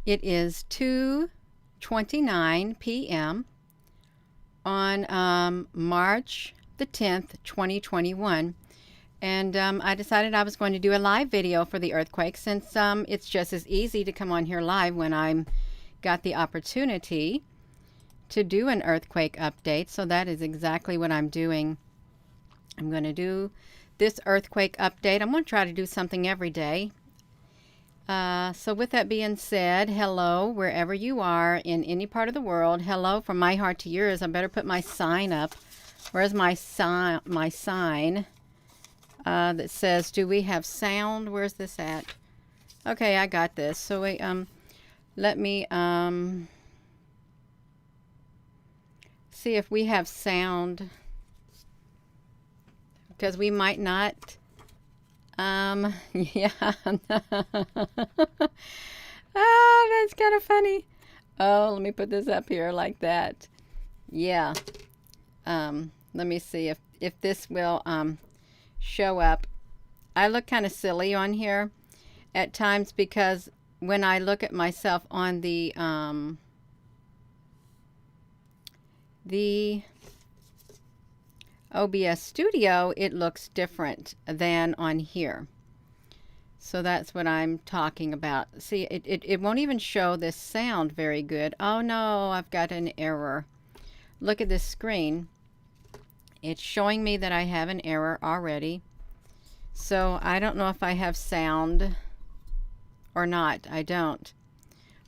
It is 2:29 p.m. on March the 10th, 2021. And I decided I was going to do a live video for the earthquake since it's just as easy to come on here live when I'm got the opportunity to do an earthquake update. So that is exactly what I'm doing. I'm going to do this earthquake update. I'm going to try to do something every day. So with that being said, hello wherever you are in any part of the world. Hello from my heart to yours. I better put my sign up. Where's my sign? That says, do we have sound? Where's this at? Okay, I got this. So wait, let me see if we have sound, because we might not. Yeah. Oh, that's kind of funny. Oh, let me put this up here like that. Yeah. Let me see if this will show up. I look kind of silly on here at times because when I look at myself on the OBS Studio, it looks different than on here. So that's what I'm talking about. See, it won't even show this sound very good. Oh no, I've got an error. Look at this screen. It's showing me that I have an error already. So I don't know if I have sound or not. I don't.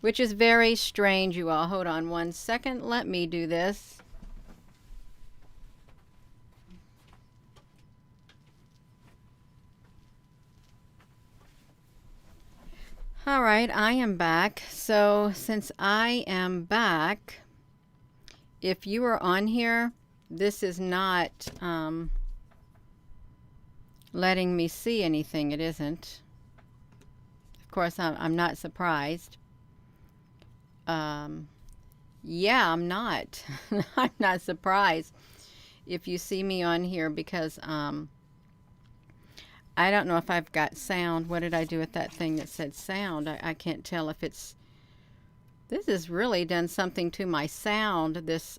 Which is very strange, you all. Hold on one second. Let me do this. All right, I am back. So since I am back, if you are on here, this is not letting me see anything. It isn't. Of course, I'm not surprised. Yeah, I'm not. I'm not surprised if you see me on here because I don't know if I've got sound. What did I do with that thing that said sound? I can't tell if it's... This has really done something to my sound. This,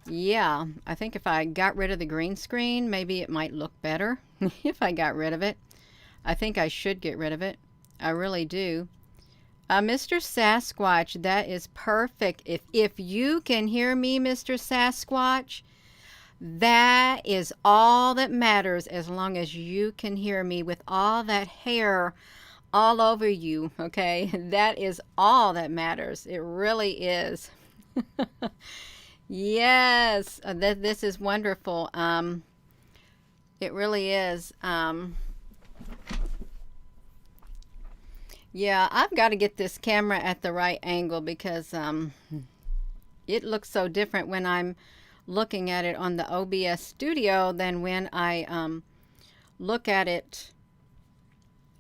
yeah, I think if I got rid of the green screen, maybe it might look better if I got rid of it. I think I should get rid of it. I really do. Mr. Sasquatch, that is perfect. If you can hear me, Mr. Sasquatch, that is all that matters, as long as you can hear me with all that hair all over you, okay? That is all that matters. It really is. Yes, this is wonderful. It really is. Yeah, I've got to get this camera at the right angle because it looks so different when I'm looking at it on the OBS Studio than when I look at it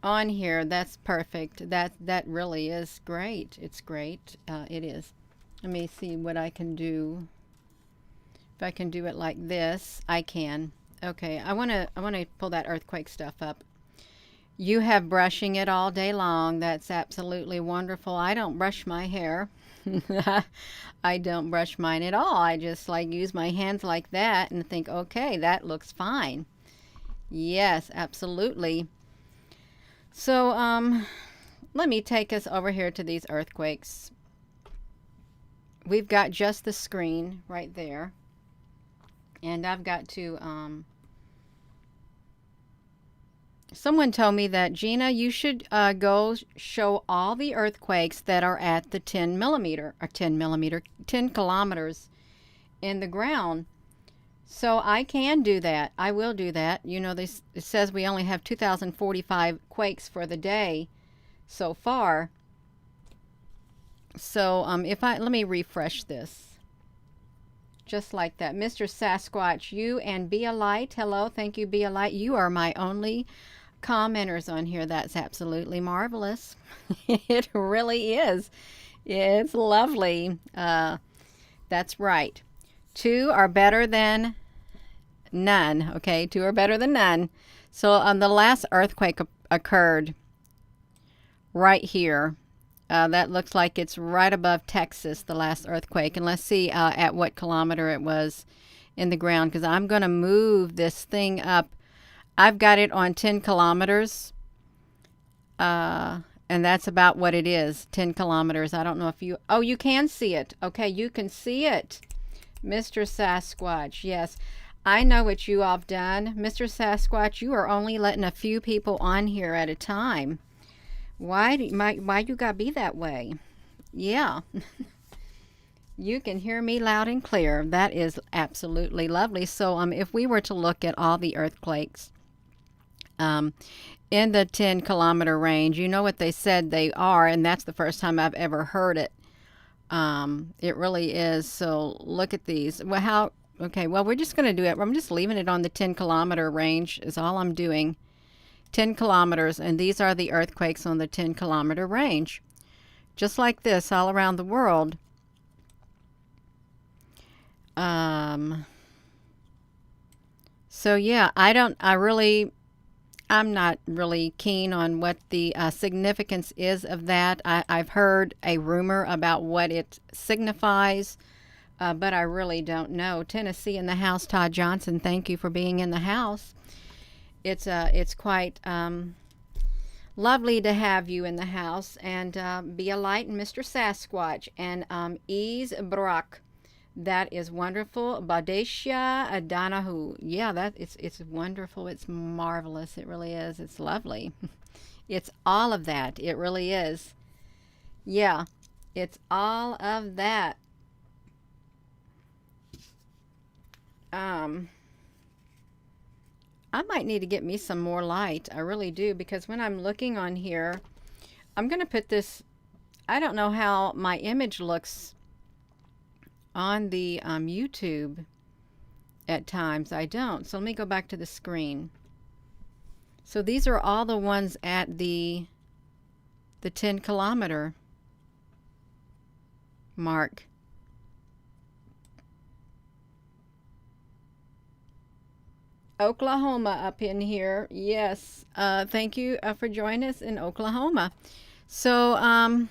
on here. That's perfect. That really is great. It's great. It is. Let me see what I can do. If I can do it like this, I can. Okay, I want to pull that earthquake stuff up. You have brushing it all day long. That's absolutely wonderful. I don't brush my hair. I don't brush mine at all. I just like use my hands like that and think, okay, that looks fine. Yes, absolutely. So let me take us over here to these earthquakes. We've got just the screen right there. And I've got to someone told me that, Gina, you should go show all the earthquakes that are at the 10 kilometers in the ground. So I can do that. I will do that. You know, it says we only have 2,045 quakes for the day so far. So let me refresh this. Just like that. Mr. Sasquatch, you and Be a Light. Hello, thank you, Be a Light. You are my only commenters on here. That's absolutely marvelous. It really is. It's lovely. That's right. 2 are better than none. Okay, 2 are better than none. So the last earthquake occurred right here That looks like it's right above Texas, the last earthquake. And let's see at what kilometer it was in the ground, because I'm going to move this thing up. I've got it on 10 kilometers, and that's about what it is, 10 kilometers. I don't know if you... Oh, you can see it. Okay, you can see it. Mr. Sasquatch, yes. I know what you all have done. Mr. Sasquatch, you are only letting a few people on here at a time. Why you gotta be that way? Yeah. You can hear me loud and clear. That is absolutely lovely. So if we were to look at all the earthquakes in the 10-kilometer range, you know what they said they are, and that's the first time I've ever heard it. It really is. So look at these. Well, okay, well, we're just going to do it. I'm just leaving it on the 10-kilometer range is all I'm doing. 10 kilometers, and these are the earthquakes on the 10-kilometer range. Just like this all around the world. So yeah, I'm not really keen on what the significance is of that. I've heard a rumor about what it signifies, but I really don't know. Tennessee in the house, Todd Johnson, thank you for being in the house. It's quite lovely to have you in the house, and be a light, and Mr. Sasquatch, and Ease Brock. That is wonderful. Badesha Donahue. Yeah, it's wonderful. It's marvelous. It really is. It's lovely. It's all of that. It really is. Yeah, it's all of that. I might need to get me some more light. I really do, because when I'm looking on here, I'm going to put this, I don't know how my image looks on the YouTube at times. I don't. So let me go back to the screen. So these are all the ones at the 10-kilometer mark. Oklahoma up in here. Yes. Thank you for joining us in Oklahoma. So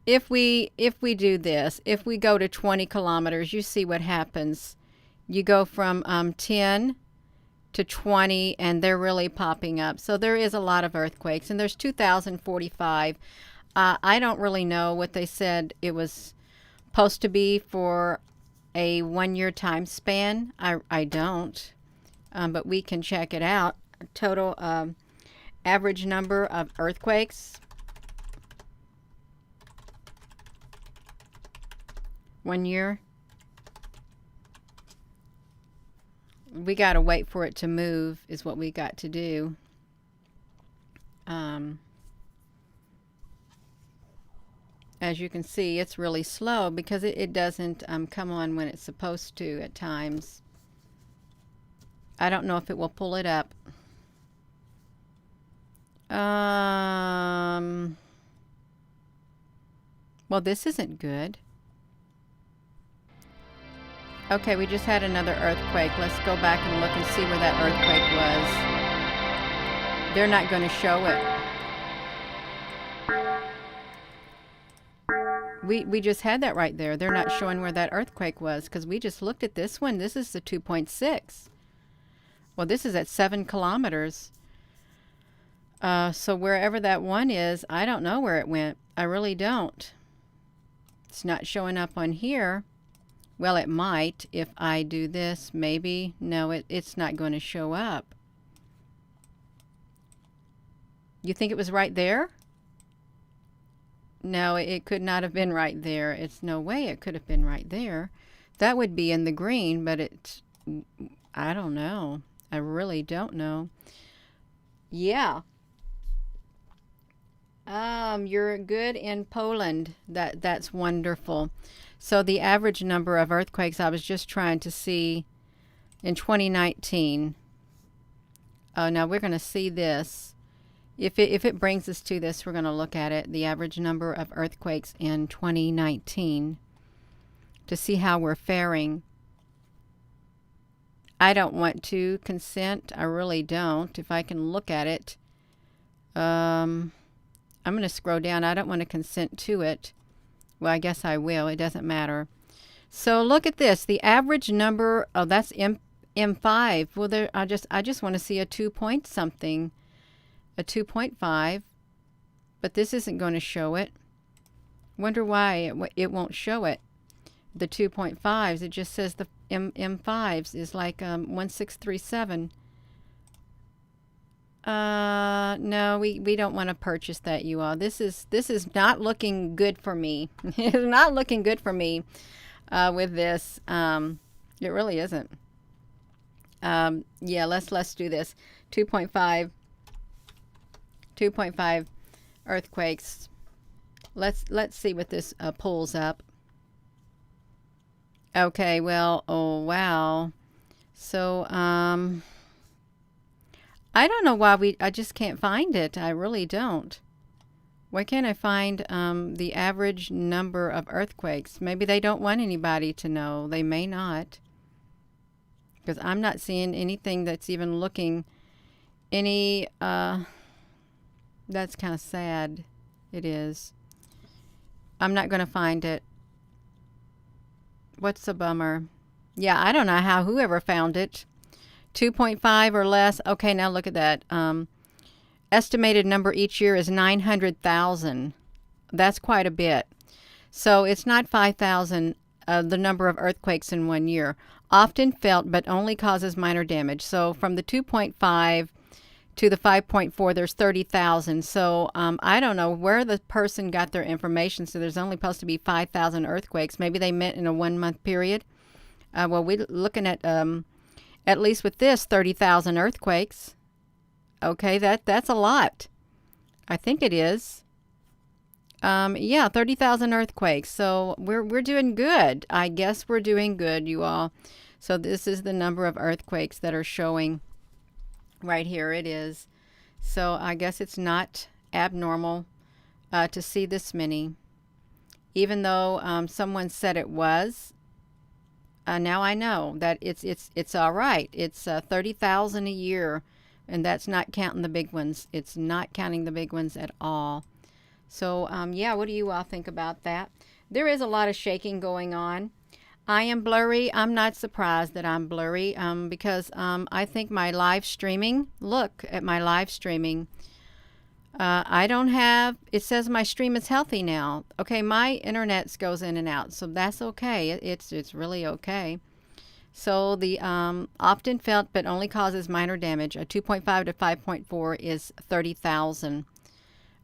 if we do this, if we go to 20 kilometers, you see what happens. You go from 10 to 20, and they're really popping up. So there is a lot of earthquakes, and there's 2,045. I don't really know what they said it was supposed to be for a 1-year time span. I don't. But we can check it out. Total average number of earthquakes. 1 year. We got to wait for it to move is what we got to do. As you can see, it's really slow because it doesn't come on when it's supposed to at times. I don't know if it will pull it up. Well, this isn't good. Okay, we just had another earthquake. Let's go back and look and see where that earthquake was. They're not going to show it. We just had that right there. They're not showing where that earthquake was because we just looked at this one. This is the 2.6. Well, this is at 7 kilometers. So wherever that one is, I don't know where it went. I really don't. It's not showing up on here. Well, it might if I do this. Maybe. No, it's not going to show up. You think it was right there? No, it could not have been right there. It's no way it could have been right there. That would be in the green, but it's... I don't know. I really don't know. Yeah. You're good in Poland. That's wonderful. So the average number of earthquakes, I was just trying to see in 2019. Oh, now we're going to see this. If it brings us to this, we're going to look at it. The average number of earthquakes in 2019 to see how we're faring. I don't want to consent. I really don't. If I can look at it. I'm I'm going to scroll down. I don't want to consent to it. Well, I guess I will. It doesn't matter. So look at this. The average number, oh, that's M5. Well, there, I just want to see a 2 point something, a 2.5, but this isn't going to show it. Wonder why it won't show it. The 2.5s, it just says the M5s is like 1637. No, we don't want to purchase that, you all. This is not looking good for me. It's not looking good for me with this. It really isn't. Yeah, let's do this. 2.5 earthquakes. Let's see what this pulls up. Okay, well, oh wow. So I don't know why I just can't find it. I really don't. Why can't I find the average number of earthquakes? Maybe they don't want anybody to know. They may not. Because I'm not seeing anything that's even looking any, that's kind of sad. It is. I'm not going to find it. What's a bummer? Yeah, I don't know how whoever found it. 2.5 or less. Okay, now look at that. Estimated number each year is 900,000. That's quite a bit. So it's not 5,000, the number of earthquakes in 1 year. Often felt, but only causes minor damage. So from the 2.5 to the 5.4, there's 30,000. So I don't know where the person got their information. So there's only supposed to be 5,000 earthquakes. Maybe they meant in a 1 month period. Well, we're looking at least with this, 30,000 earthquakes. Okay, that's a lot. I think it is. Yeah, 30,000 earthquakes. So we're doing good. I guess we're doing good, you all. So this is the number of earthquakes that are showing right here. It is. So I guess it's not abnormal to see this many. Even though someone said it was, now I know that it's all right. It's 30,000 a year, and that's not counting the big ones. It's not counting the big ones at all. So yeah, what do you all think about that? There is a lot of shaking going on. I am blurry. I'm not surprised that I'm blurry because I think my live streaming, look at my live streaming. I don't have, it says my stream is healthy now. Okay, my internet goes in and out, so that's okay. It's really okay. So the often felt but only causes minor damage. A 2.5 to 5.4 is 30,000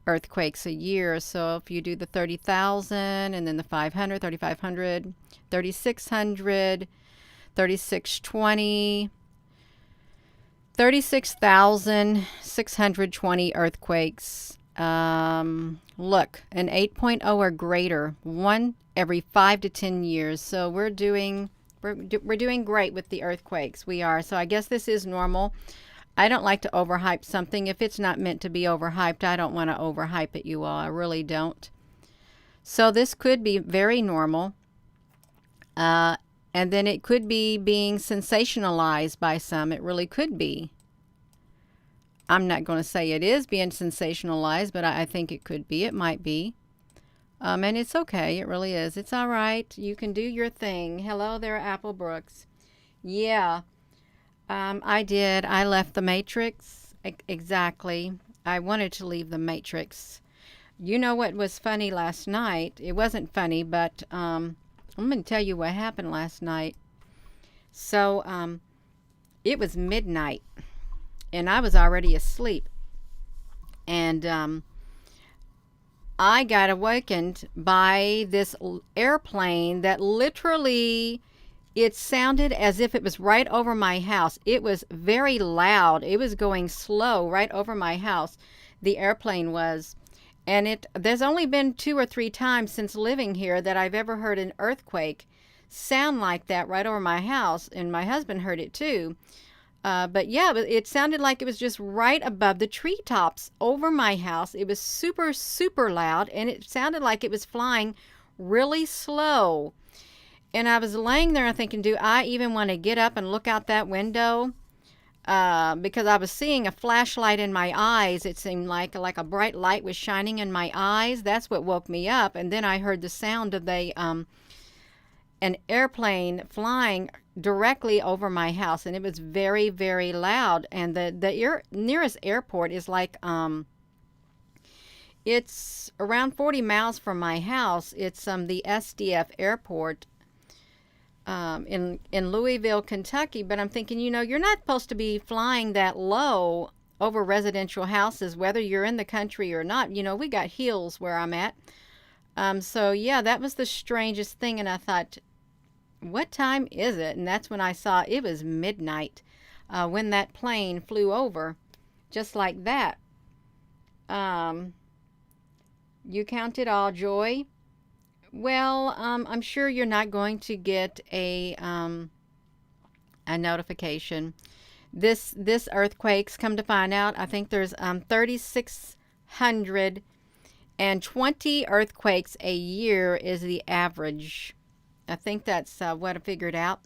earthquakes a year. So if you do the 30,000 and then the 500, 3,500, 3,600, 3,620, 36,620 earthquakes. Look, an 8.0 or greater, one every 5 to 10 years. So we're doing great with the earthquakes. We are. So I guess this is normal. I don't like to overhype something. If it's not meant to be overhyped, I don't want to overhype it, you all. I really don't. So this could be very normal. And then it could be being sensationalized by some. It really could be. I'm not going to say it is being sensationalized, but I think it could be. It might be. And it's okay. It really is. It's all right. You can do your thing. Hello there, Apple Brooks. Yeah, I did. I left the Matrix. Exactly. I wanted to leave the Matrix. You know what was funny last night? It wasn't funny, but I'm going to tell you what happened last night. So, it was midnight, and I was already asleep. And I got awakened by this airplane that literally, it sounded as if it was right over my house. It was very loud. It was going slow right over my house. The airplane was. And there's only been 2 or 3 times since living here that I've ever heard an earthquake sound like that right over my house. And my husband heard it too. But yeah, it sounded like it was just right above the treetops over my house. It was super, super loud. And it sounded like it was flying really slow. And I was laying there and thinking, do I even want to get up and look out that window? because I was seeing a flashlight in my eyes. It seemed like a bright light was shining in my eyes. That's what woke me up. And then I heard the sound of an airplane flying directly over my house, and it was very, very loud. And the nearest airport is like it's around 40 miles from my house. It's the SDF airport in Louisville, Kentucky. But I'm thinking, you're not supposed to be flying that low over residential houses, whether you're in the country or not. We got hills where I'm at. So yeah, that was the strangest thing. And I thought, what time is it? And that's when I saw it was midnight when that plane flew over, just like that. You count it all joy. Well, I'm sure you're not going to get a notification. This earthquakes, come to find out, I think there's 3,620 earthquakes a year is the average. I think that's what I figured out,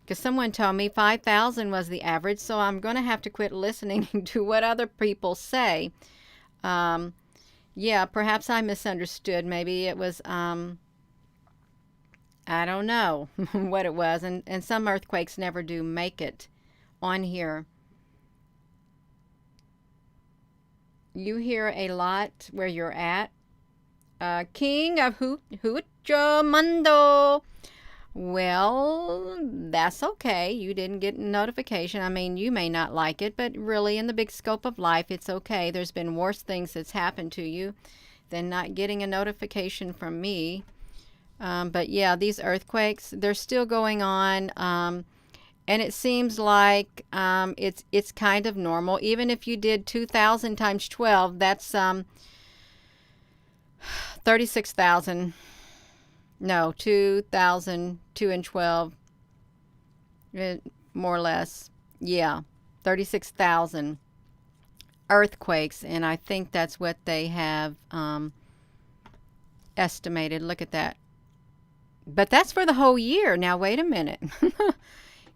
because someone told me 5,000 was the average. So I'm going to have to quit listening to what other people say. Yeah, perhaps I misunderstood. Maybe it was I don't know what it was. And some earthquakes never do make it on here. You hear a lot where you're at. King of Mundo. Well, that's okay. You didn't get a notification. I mean, you may not like it, but really in the big scope of life, it's okay. There's been worse things that's happened to you than not getting a notification from me. But yeah, these earthquakes, they're still going on. And it seems like it's kind of normal. Even if you did 2,000 times 12, that's 36,000. No, 2,000, 2 and 12, more or less. Yeah, 36,000 earthquakes, and I think that's what they have estimated. Look at that. But that's for the whole year. Now, wait a minute.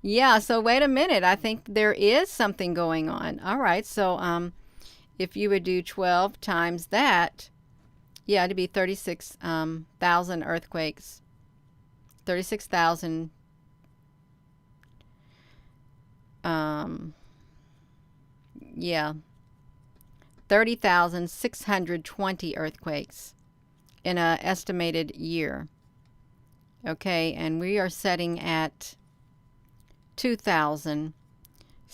Yeah, so wait a minute. I think there is something going on. All right, so if you would do 12 times that, yeah, it'd be 36,000 earthquakes. 36,000. Yeah. 30,620 earthquakes in an estimated year. Okay, and we are setting at 2,000.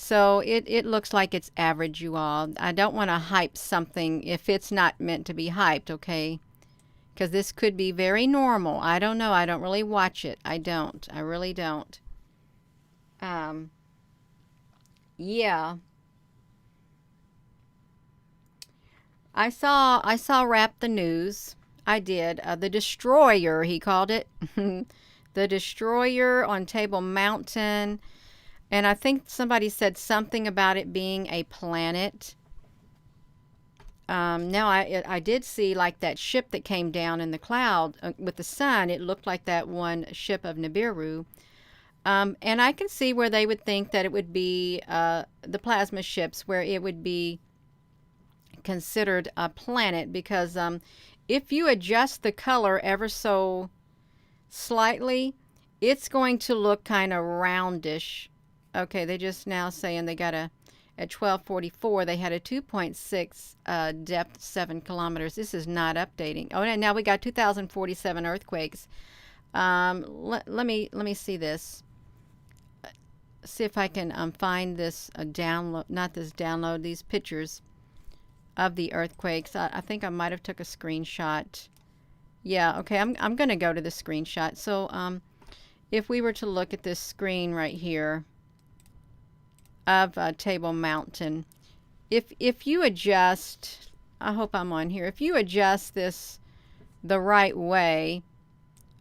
So it looks like it's average, you all. I don't want to hype something if it's not meant to be hyped, okay? Because this could be very normal. I don't know. I don't really watch it. I don't. I really don't. Yeah. I saw Wrap the News. I did. The Destroyer, he called it. The Destroyer on Table Mountain. And I think somebody said something about it being a planet. Now, I did see like that ship that came down in the cloud with the sun. It looked like that one ship of Nibiru. And I can see where they would think that it would be the plasma ships, where it would be considered a planet, because if you adjust the color ever so slightly, it's going to look kind of roundish. Okay, they just now saying they got at 1244, they had a 2.6 depth, 7 kilometers. This is not updating. Oh, and now we got 2,047 earthquakes. Let me see this. See if I can find this download, not this download, these pictures of the earthquakes. I think I might have took a screenshot. Yeah, okay, I'm going to go to the screenshot. So if we were to look at this screen right here of Table Mountain, if you adjust, I hope I'm on here, if you adjust this the right way,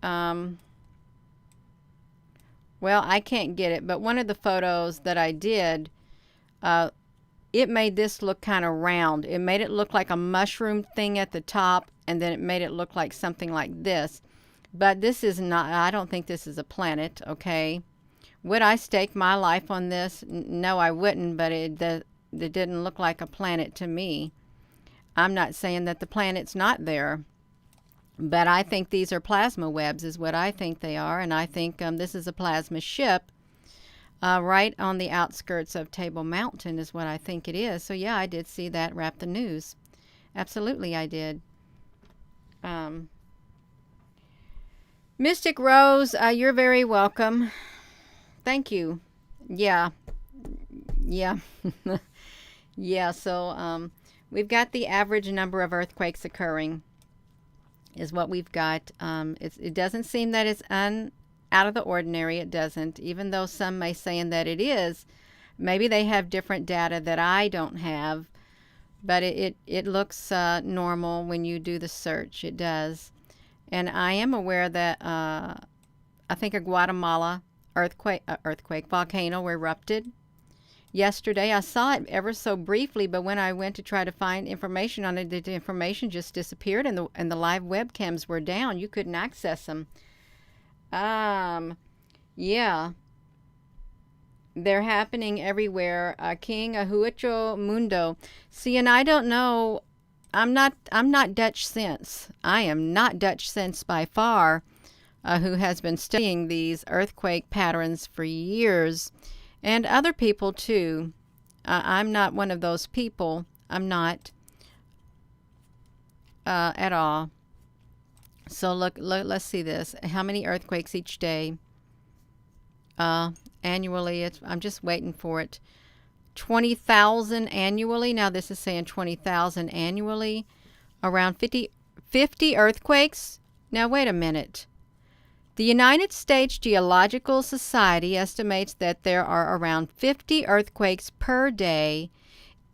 well, I can't get it, but one of the photos that I did, it made this look kind of round. It made it look like a mushroom thing at the top, and then it made it look like something like this. But this is not, I don't think this is a planet, okay? Would I stake my life on this? No, I wouldn't, but it didn't look like a planet to me. I'm not saying that the planet's not there, but I think these are plasma webs is what I think they are, and I think this is a plasma ship right on the outskirts of Table Mountain is what I think it is. So yeah, I did see that wrap the news. Absolutely I did. Mystic Rose, you're very welcome. Thank you. Yeah. Yeah. Yeah, so we've got the average number of earthquakes occurring is what we've got. It doesn't seem that it's out of the ordinary. It doesn't, even though some may say that it is. Maybe they have different data that I don't have, but it looks normal when you do the search. It does. And I am aware that I think a Guatemala earthquake volcano erupted yesterday. I saw it ever so briefly, but when I went to try to find information on it, the information just disappeared, and the live webcams were down. You couldn't access them. Yeah, they're happening everywhere. King Ahuicho Mundo. See, and I don't know. I'm not Dutch Sense. I am not Dutch Sense by far, who has been studying these earthquake patterns for years, and other people too. I'm not one of those people. I'm not at all. So let's see this. How many earthquakes each day? Annually, I'm just waiting for it. 20,000 annually. Now this is saying 20,000 annually. Around 50 earthquakes. Now wait a minute. The United States Geological Society estimates that there are around 50 earthquakes per day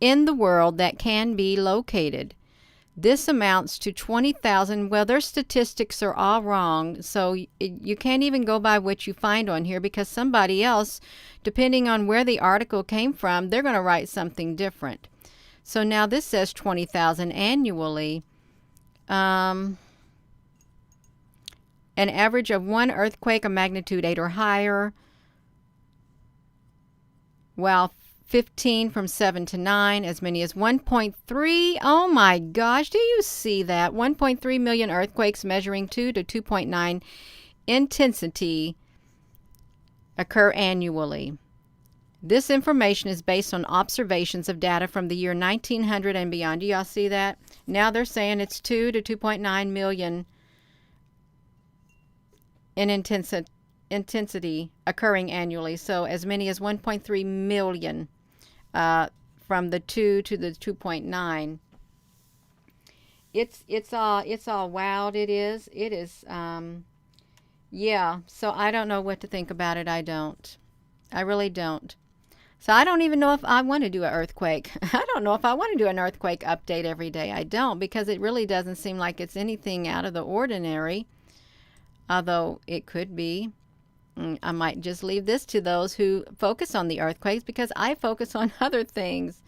in the world that can be located. This amounts to 20,000. Well, their statistics are all wrong, so you can't even go by what you find on here, because somebody else, depending on where the article came from, they're going to write something different. So now this says 20,000 annually. An average of one earthquake, a magnitude 8 or higher. Well, 15 from 7 to 9, as many as 1.3. Oh my gosh, do you see that? 1.3 million earthquakes measuring 2 to 2.9 intensity occur annually. This information is based on observations of data from the year 1900 and beyond. Do y'all see that? Now they're saying it's 2 to 2.9 million in intensity occurring annually. So as many as 1.3 million from the 2 to the 2.9. It's all wild. It is. Yeah. So I don't know what to think about it. I really don't. So I don't even know if I want to do an earthquake. I don't know if I want to do an earthquake update every day. I don't, because it really doesn't seem like it's anything out of the ordinary. Although it could be. I might just leave this to those who focus on the earthquakes, because I focus on other things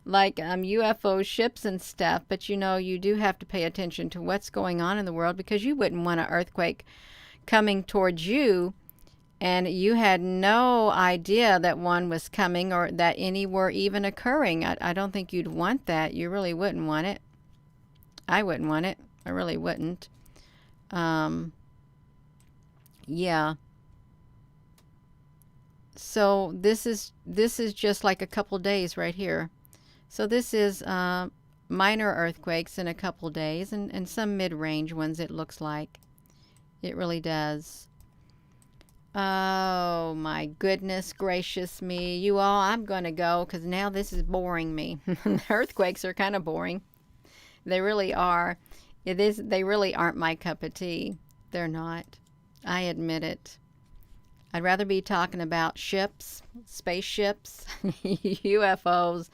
like UFO ships and stuff. But you do have to pay attention to what's going on in the world, because you wouldn't want an earthquake coming towards you and you had no idea that one was coming or that any were even occurring. I don't think you'd want that. You really wouldn't want it. I wouldn't want it. I really wouldn't. Yeah. So this is just like a couple days right here. So this is minor earthquakes in a couple days, and some mid-range ones, it looks like. It really does. Oh my goodness gracious me. You all, I'm going to go, because now this is boring me. Earthquakes are kind of boring. They really are. They really aren't my cup of tea. They're not. I admit it. I'd rather be talking about ships, spaceships, UFOs,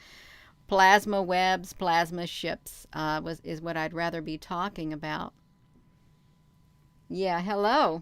plasma webs, plasma ships is what I'd rather be talking about. Yeah, hello.